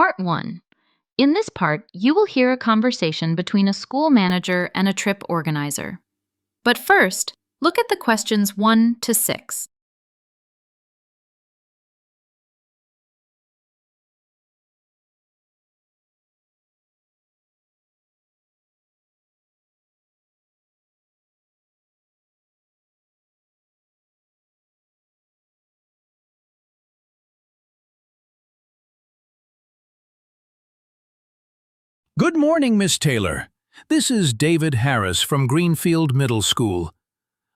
Part 1. In this part, you will hear a conversation between a school manager and a trip organizer. But first, look at the questions 1 to 6. Good morning, Miss Taylor. This is David Harris from Greenfield Middle School.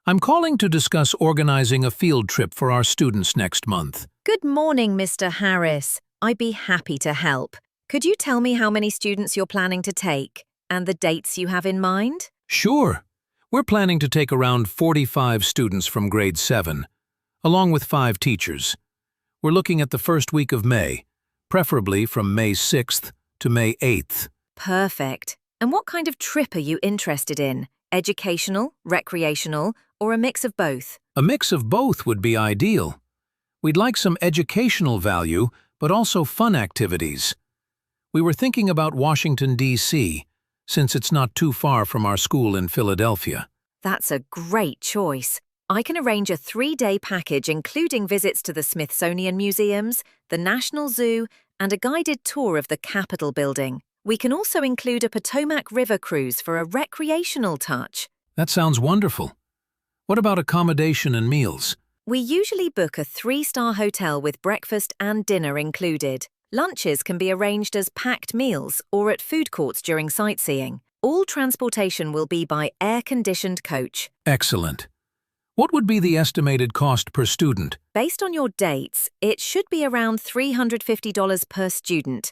I'm calling to discuss organizing a field trip for our students next month. Good morning, Mr. Harris. I'd be happy to help. Could you tell me how many students you're planning to take and the dates you have in mind? Sure. We're planning to take around 45 students from grade 7, along with 5 teachers. We're looking at the first week of May, preferably from May 6th to May 8th. Perfect. And what kind of trip are you interested in? Educational, recreational, or a mix of both? A mix of both would be ideal. We'd like some educational value, but also fun activities. We were thinking about Washington, D.C., since it's not too far from our school in Philadelphia. That's a great choice. I can arrange a 3-day package including visits to the Smithsonian Museums, the National Zoo, and a guided tour of the Capitol building. We can also include a Potomac River cruise for a recreational touch. That sounds wonderful. What about accommodation and meals? We usually book a 3-star hotel with breakfast and dinner included. Lunches can be arranged as packed meals or at food courts during sightseeing. All transportation will be by air-conditioned coach. Excellent. What would be the estimated cost per student? Based on your dates, it should be around $350 per student,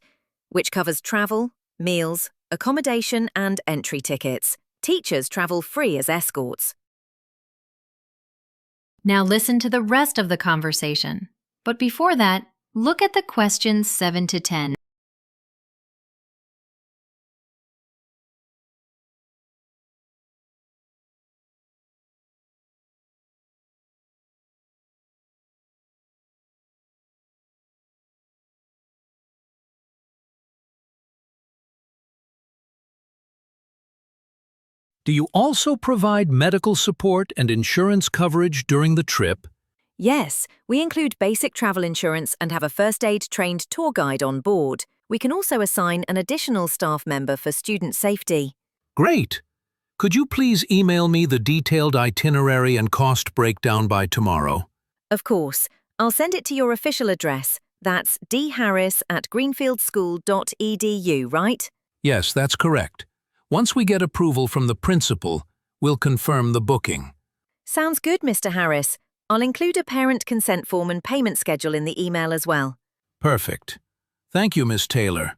which covers travel, meals, accommodation, and entry tickets. Teachers travel free as escorts. Now listen to the rest of the conversation. But before that, look at the questions 7 to 10. Do you also provide medical support and insurance coverage during the trip? Yes, we include basic travel insurance and have a first aid trained tour guide on board. We can also assign an additional staff member for student safety. Great! Could you please email me the detailed itinerary and cost breakdown by tomorrow? Of course, I'll send it to your official address. That's dharris@greenfieldschool.edu, right? Yes, that's correct. Once we get approval from the principal, we'll confirm the booking. Sounds good, Mr. Harris. I'll include a parent consent form and payment schedule in the email as well. Perfect. Thank you, Miss Taylor.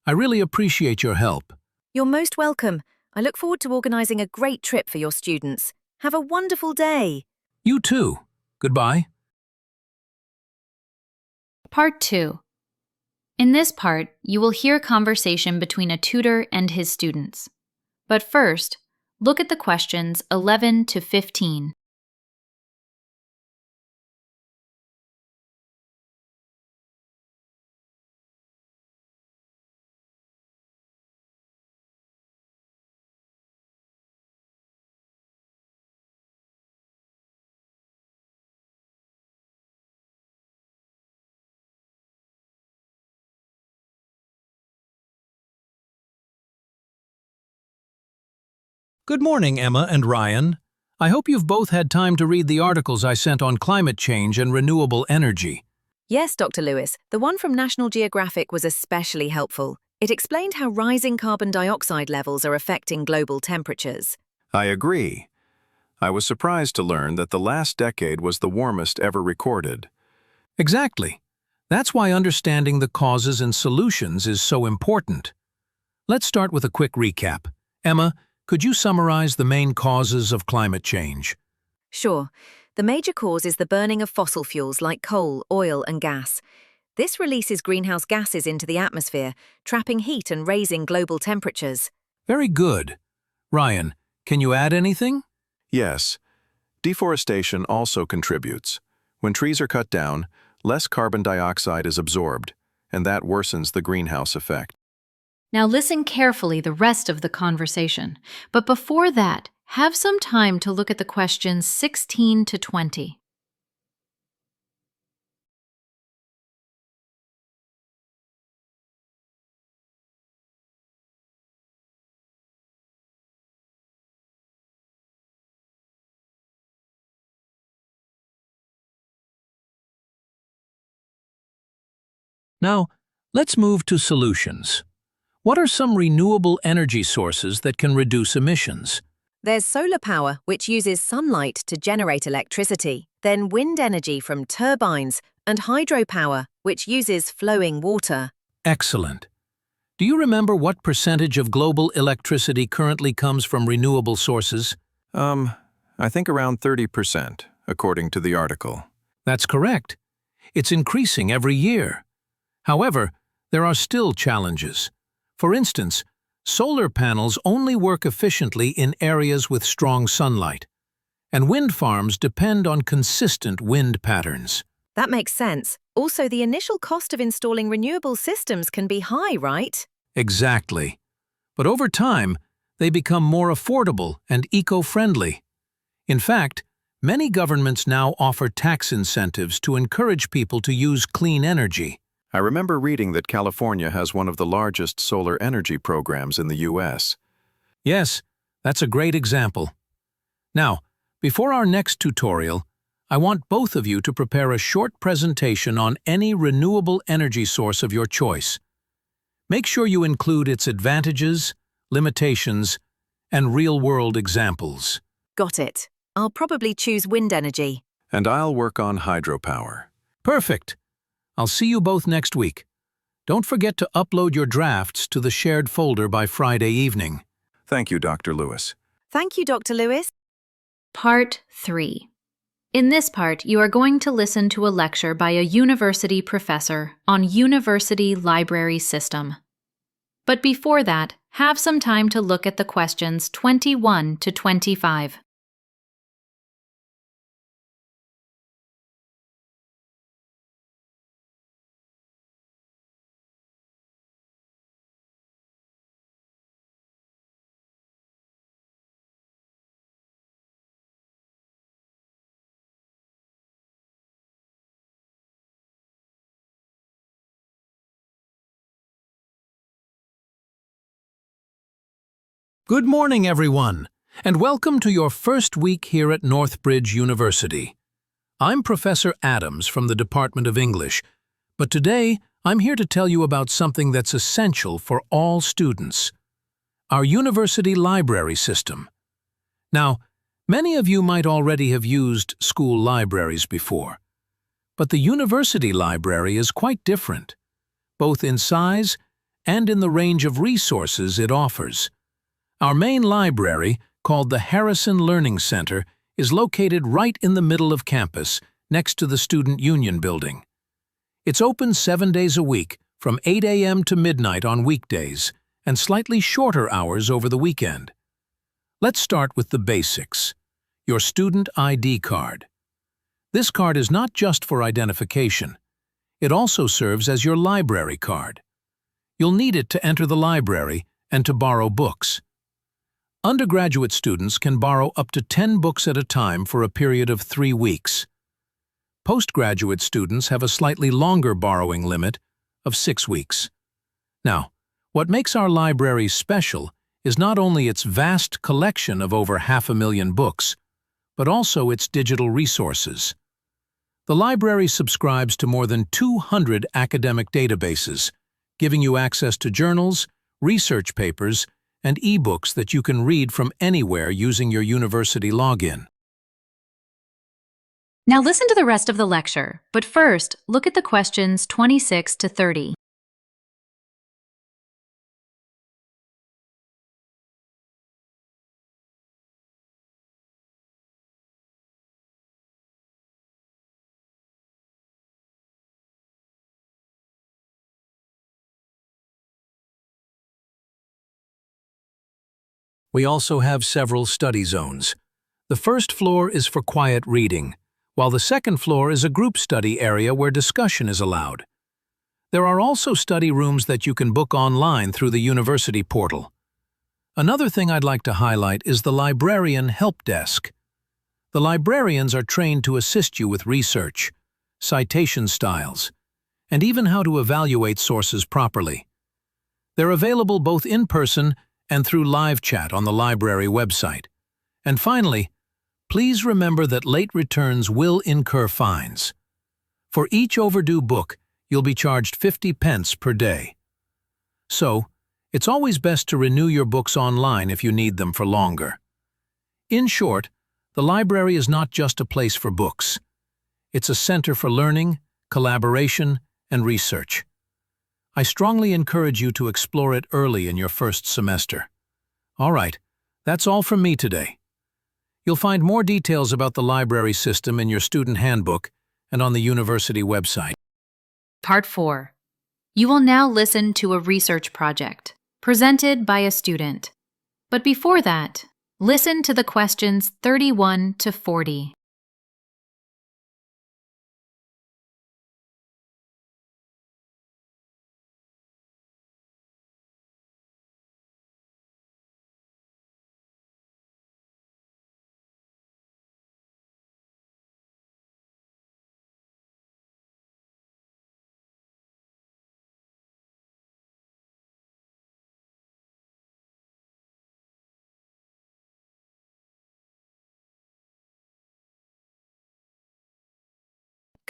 I really appreciate your help. You're most welcome. I look forward to organizing a great trip for your students. Have a wonderful day. You too. Goodbye. Part 2. In this part, you will hear a conversation between a tutor and his students. But first, look at the questions 11 to 15. Good morning, Emma and Ryan. I hope you've both had time to read the articles I sent on climate change and renewable energy. Yes, Dr. Lewis, the one from National Geographic was especially helpful. It explained how rising carbon dioxide levels are affecting global temperatures. I agree. I was surprised to learn that the last decade was the warmest ever recorded. Exactly. That's why understanding the causes and solutions is so important. Let's start with a quick recap. Emma, could you summarize the main causes of climate change? Sure. The major cause is the burning of fossil fuels like coal, oil, and gas. This releases greenhouse gases into the atmosphere, trapping heat and raising global temperatures. Very good. Ryan, can you add anything? Yes, deforestation also contributes. When trees are cut down, less carbon dioxide is absorbed, and that worsens the greenhouse effect. Now listen carefully the rest of the conversation. But before that, have some time to look at the questions 16 to 20. Now, let's move to solutions. What are some renewable energy sources that can reduce emissions? There's solar power, which uses sunlight to generate electricity, then wind energy from turbines, and hydropower, which uses flowing water. Excellent. Do you remember what percentage of global electricity currently comes from renewable sources? I think around 30%, according to the article. That's correct. It's increasing every year. However, there are still challenges. For instance, solar panels only work efficiently in areas with strong sunlight, and wind farms depend on consistent wind patterns. That makes sense. Also, the initial cost of installing renewable systems can be high, right? Exactly. But over time, they become more affordable and eco-friendly. In fact, many governments now offer tax incentives to encourage people to use clean energy. I remember reading that California has one of the largest solar energy programs in the U.S. Yes, that's a great example. Now, before our next tutorial, I want both of you to prepare a short presentation on any renewable energy source of your choice. Make sure you include its advantages, limitations, and real-world examples. Got it. I'll probably choose wind energy. And I'll work on hydropower. Perfect. I'll see you both next week. Don't forget to upload your drafts to the shared folder by Friday evening. Thank you, Dr. Lewis. Thank you, Dr. Lewis. Part 3. In this part, you are going to listen to a lecture by a university professor on University Library System. But before that, have some time to look at the questions 21 to 25. Good morning, everyone, and welcome to your first week here at Northbridge University. I'm Professor Adams from the Department of English, but today I'm here to tell you about something that's essential for all students: our university library system. Now, many of you might already have used school libraries before, but the university library is quite different, both in size and in the range of resources it offers. Our main library, called the Harrison Learning Center, is located right in the middle of campus, next to the Student Union Building. It's open 7 days a week, from 8 a.m. to midnight on weekdays, and slightly shorter hours over the weekend. Let's start with the basics: your student ID card. This card is not just for identification. It also serves as your library card. You'll need it to enter the library and to borrow books. Undergraduate students can borrow up to 10 books at a time for a period of 3 weeks. Postgraduate students have a slightly longer borrowing limit of 6 weeks. Now, what makes our library special is not only its vast collection of over 500,000 books, but also its digital resources. The library subscribes to more than 200 academic databases, giving you access to journals, research papers, and e-books that you can read from anywhere using your university login. Now listen to the rest of the lecture, but first, look at the questions 26 to 30. We also have several study zones. The first floor is for quiet reading, while the second floor is a group study area where discussion is allowed. There are also study rooms that you can book online through the university portal. Another thing I'd like to highlight is the librarian help desk. The librarians are trained to assist you with research, citation styles, and even how to evaluate sources properly. They're available both in person and through live chat on the library website. And finally, please remember that late returns will incur fines. For each overdue book, you'll be charged 50 pence per day. So, it's always best to renew your books online if you need them for longer. In short, the library is not just a place for books. It's a center for learning, collaboration, and research. I strongly encourage you to explore it early in your first semester. All right, that's all from me today. You'll find more details about the library system in your student handbook and on the university website. Part 4. You will now listen to a research project presented by a student. But before that, listen to the questions 31 to 40.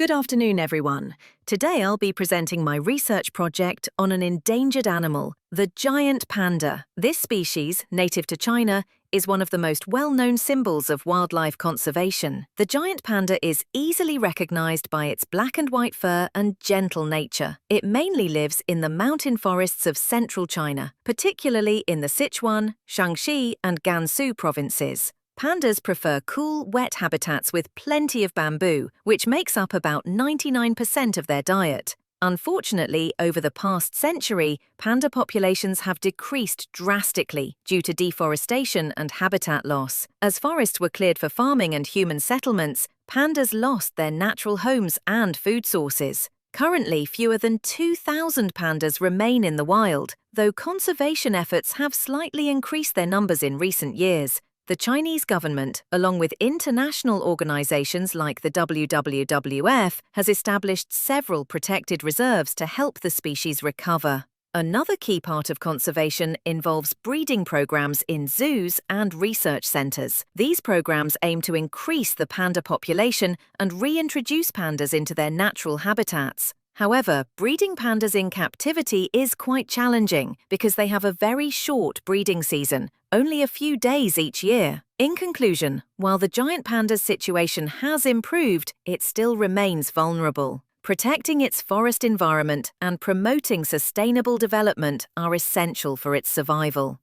Good afternoon, everyone. Today I'll be presenting my research project on an endangered animal, the giant panda. This species, native to China, is one of the most well-known symbols of wildlife conservation. The giant panda is easily recognized by its black and white fur and gentle nature. It mainly lives in the mountain forests of central China, particularly in the Sichuan, Shaanxi, and Gansu provinces. Pandas prefer cool, wet habitats with plenty of bamboo, which makes up about 99% of their diet. Unfortunately, over the past century, panda populations have decreased drastically due to deforestation and habitat loss. As forests were cleared for farming and human settlements, pandas lost their natural homes and food sources. Currently, fewer than 2,000 pandas remain in the wild, though conservation efforts have slightly increased their numbers in recent years. The Chinese government, along with international organizations like the WWF, has established several protected reserves to help the species recover. Another key part of conservation involves breeding programs in zoos and research centers. These programs aim to increase the panda population and reintroduce pandas into their natural habitats. However, breeding pandas in captivity is quite challenging because they have a very short breeding season, only a few days each year. In conclusion, while the giant panda's situation has improved, it still remains vulnerable. Protecting its forest environment and promoting sustainable development are essential for its survival.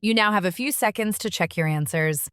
You now have a few seconds to check your answers.